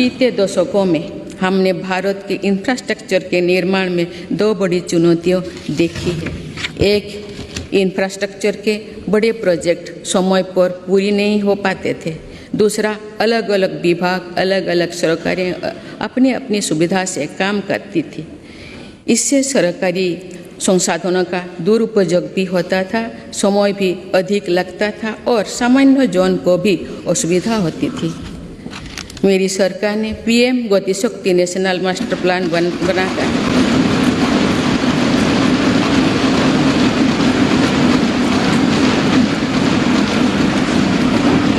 बीते दशकों में हमने भारत के इंफ्रास्ट्रक्चर के निर्माण में दो बड़ी चुनौतियां देखी है। एक, इंफ्रास्ट्रक्चर के बड़े प्रोजेक्ट समय पर पूरी नहीं हो पाते थे। दूसरा, अलग अलग विभाग, अलग अलग सरकारें अपनी अपनी सुविधा से काम करती थी। इससे सरकारी संसाधनों का दुरुपयोग भी होता था, समय भी अधिक लगता था और सामान्य जन को भी असुविधा होती थी। मेरी सरकार ने पीएम गति शक्ति नेशनल मास्टर प्लान बनाकर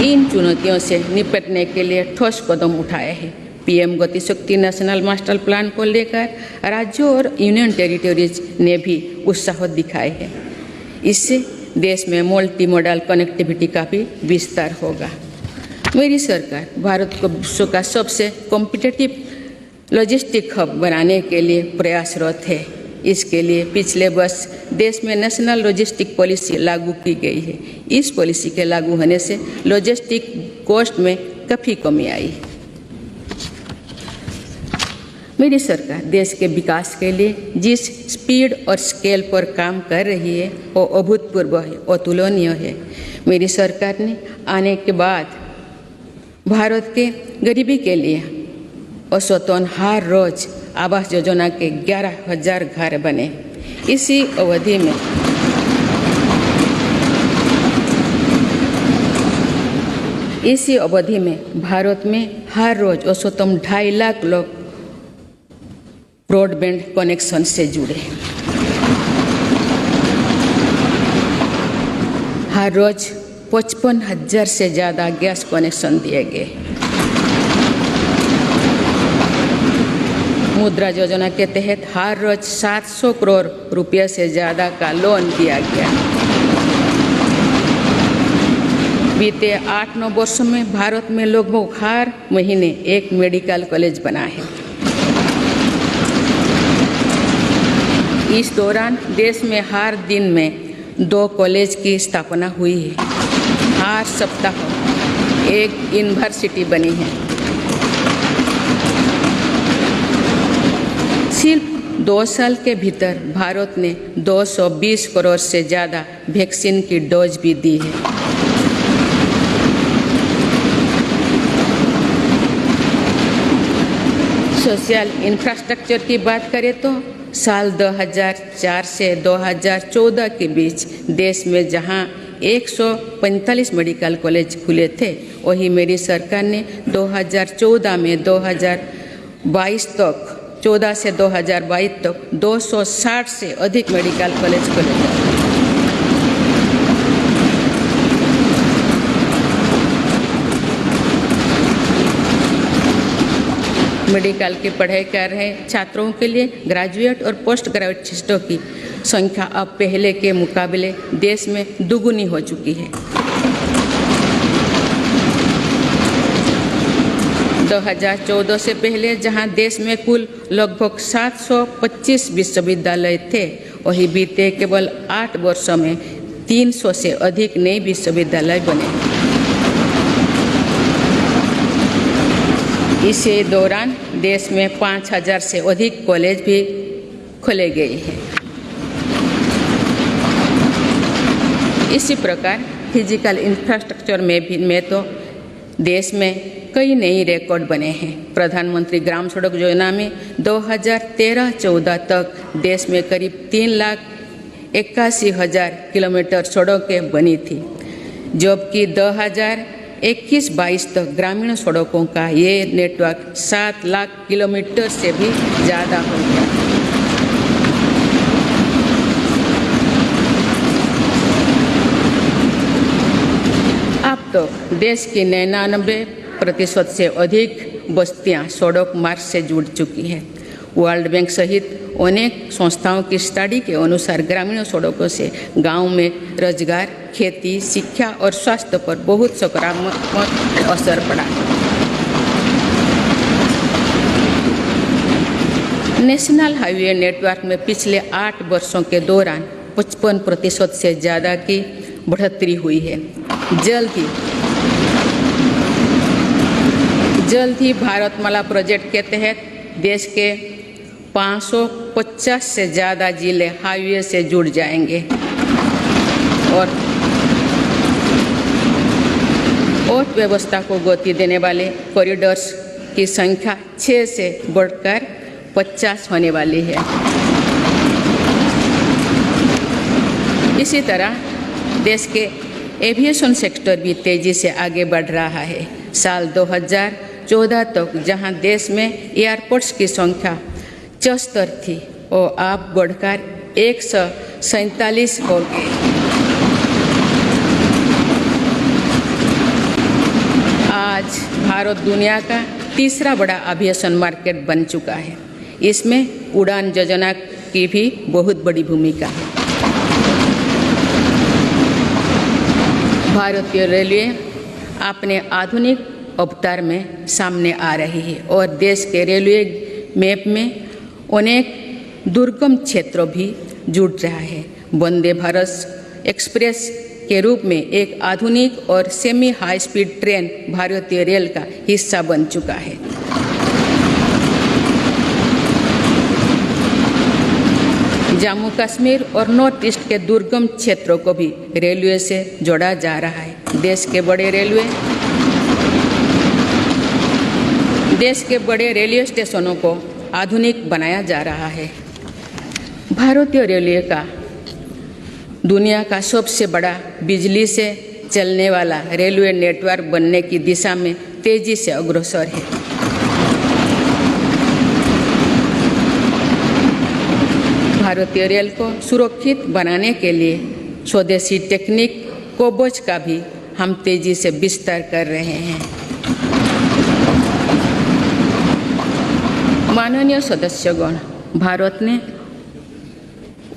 इन चुनौतियों से निपटने के लिए ठोस कदम उठाए हैं। पीएम गति शक्ति नेशनल मास्टर प्लान को लेकर राज्यों और यूनियन टेरिटरीज ने भी उत्साह दिखाए हैं। इससे देश में मल्टी मॉडल कनेक्टिविटी का भी विस्तार होगा। मेरी सरकार भारत को विश्व का सबसे कॉम्पिटिटिव लॉजिस्टिक हब बनाने के लिए प्रयासरत है। इसके लिए पिछले वर्ष देश में नेशनल लॉजिस्टिक पॉलिसी लागू की गई है। इस पॉलिसी के लागू होने से लॉजिस्टिक कॉस्ट में काफ़ी कमी आई। मेरी सरकार देश के विकास के लिए जिस स्पीड और स्केल पर काम कर रही है वो अभूतपूर्व है, अतुलनीय है। मेरी सरकार ने आने के बाद भारत के गरीबी के लिए औसतन हर रोज आवास योजना के 11,000 घर बने। इसी अवधि में भारत में हर रोज औसतन 2.5 लाख लोग ब्रॉडबैंड कनेक्शन से जुड़े। हर रोज 55,000 से ज़्यादा गैस कनेक्शन दिए गए। मुद्रा योजना के तहत हर रोज 700 करोड़ रुपये से ज़्यादा का लोन दिया गया। बीते 8-9 वर्षों में भारत में लगभग हर महीने एक मेडिकल कॉलेज बना है। इस दौरान देश में हर दिन में 2 कॉलेज की स्थापना हुई है। हर सप्ताह एक यूनिवर्सिटी बनी है। सिर्फ 2 साल के भीतर भारत ने 220 करोड़ से ज़्यादा वैक्सीन की डोज भी दी है। सोशल इंफ्रास्ट्रक्चर की बात करें तो साल 2004 से 2014 के बीच देश में जहां 145 मेडिकल कॉलेज खुले थे, वही मेरी सरकार ने 2014 में 14 से 2022 तक 260 से अधिक मेडिकल कॉलेज खोले थे। मेडिकल की पढ़ाई कर रहे छात्रों के लिए ग्रेजुएट और पोस्ट ग्रेजुएट सीटों की संख्या अब पहले के मुकाबले देश में दुगुनी हो चुकी है। 2014 से पहले जहां देश में कुल लगभग 725 विश्वविद्यालय थे, वही बीते केवल 8 वर्षों में 300 से अधिक नए विश्वविद्यालय बने। इसी दौरान देश में 5,000 से अधिक कॉलेज भी खोले गए हैं। इसी प्रकार फिजिकल इंफ्रास्ट्रक्चर में तो देश में कई नए रिकॉर्ड बने हैं। प्रधानमंत्री ग्राम सड़क योजना में 2013-14 तक देश में करीब 3,81,000 किलोमीटर सड़कें बनी थी, जबकि 2021-22 तक ग्रामीण सड़कों का ये नेटवर्क 7 लाख किलोमीटर से भी ज़्यादा हो गया। अब तो देश की 99% से अधिक बस्तियां सड़क मार्ग से जुड़ चुकी हैं। वर्ल्ड बैंक सहित अनेक संस्थाओं की स्टडी के अनुसार ग्रामीण सड़कों से गांव में रोजगार, खेती, शिक्षा और स्वास्थ्य पर बहुत सकारात्मक असर पड़ा। नेशनल हाईवे नेटवर्क में पिछले 8 वर्षों के दौरान 55% से ज़्यादा की बढ़ोतरी हुई है। जल्द ही जल्द ही भारतमाला प्रोजेक्ट के तहत देश के 550 से ज़्यादा जिले हाईवे से जुड़ जाएंगे और व्यवस्था को गति देने वाले कॉरिडोर्स की संख्या 6 से बढ़कर 50 होने वाली है। इसी तरह देश के एविएशन सेक्टर भी तेजी से आगे बढ़ रहा है। साल 2014 तक जहां देश में एयरपोर्ट्स की संख्या 74 थी वो अब बढ़कर 147 हो गई। आज भारत दुनिया का तीसरा बड़ा एविएशन मार्केट बन चुका है। इसमें उड़ान योजना की भी बहुत बड़ी भूमिका है। भारतीय रेलवे अपने आधुनिक अवतार में सामने आ रही है और देश के रेलवे मैप में अनेक दुर्गम क्षेत्रों भी जुड़ रहा है। वंदे भारत एक्सप्रेस के रूप में एक आधुनिक और सेमी हाई स्पीड ट्रेन भारतीय रेल का हिस्सा बन चुका है। जम्मू कश्मीर और नॉर्थ ईस्ट के दुर्गम क्षेत्रों को भी रेलवे से जोड़ा जा रहा है। देश के बड़े रेलवे स्टेशनों को आधुनिक बनाया जा रहा है। भारतीय रेलवे का दुनिया का सबसे बड़ा बिजली से चलने वाला रेलवे नेटवर्क बनने की दिशा में तेजी से अग्रसर है। भारतीय रेल को सुरक्षित बनाने के लिए स्वदेशी टेक्निक कोबोज का भी हम तेजी से विस्तार कर रहे हैं। माननीय सदस्यगण, भारत ने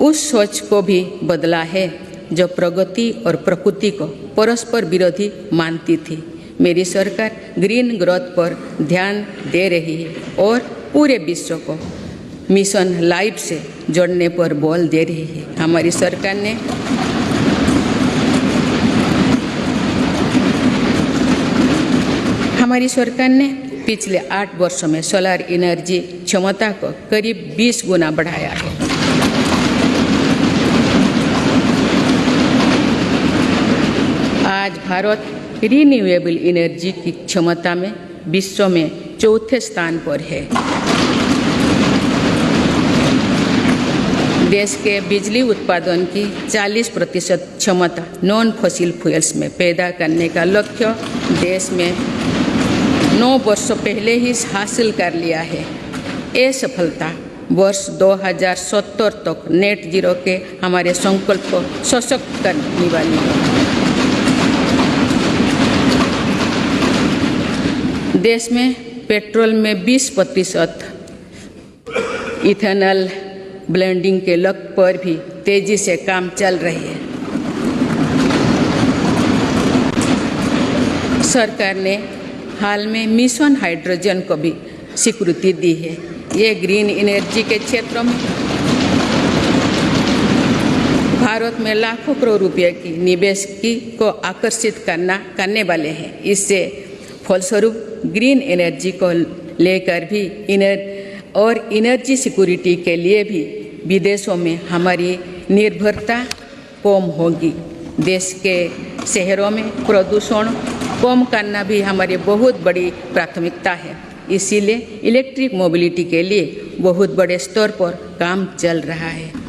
उस सोच को भी बदला है जो प्रगति और प्रकृति को परस्पर विरोधी मानती थी। मेरी सरकार ग्रीन ग्रोथ पर ध्यान दे रही है और पूरे विश्व को मिशन लाइफ से जोड़ने पर बल दे रही है। हमारी सरकार ने पिछले 8 वर्षों में सोलर एनर्जी क्षमता को करीब 20 गुना बढ़ाया है। आज भारत रिन्यूएबल एनर्जी की क्षमता में विश्व में चौथे स्थान पर है। देश के बिजली उत्पादन की 40% क्षमता नॉन फॉसिल फ्यूल्स में पैदा करने का लक्ष्य देश में 9 वर्षों पहले ही हासिल कर लिया है। ये सफलता वर्ष 2070 तक नेट जीरो के हमारे संकल्प को सशक्त करने वाली है। देश में पेट्रोल में 20% इथेनॉल ब्लेंडिंग के लक्ष्य पर भी तेजी से काम चल रही है। सरकार ने हाल में मिशन हाइड्रोजन को भी स्वीकृति दी है। ये ग्रीन एनर्जी के क्षेत्रों में भारत में लाखों करोड़ रुपए की निवेश को आकर्षित करने वाले हैं। इससे फलस्वरूप ग्रीन एनर्जी को लेकर भी एनर्जी सिक्योरिटी के लिए भी विदेशों में हमारी निर्भरता कम होगी। देश के शहरों में प्रदूषण कम करना भी हमारी बहुत बड़ी प्राथमिकता है। इसीलिए इलेक्ट्रिक मोबिलिटी के लिए बहुत बड़े स्तर पर काम चल रहा है।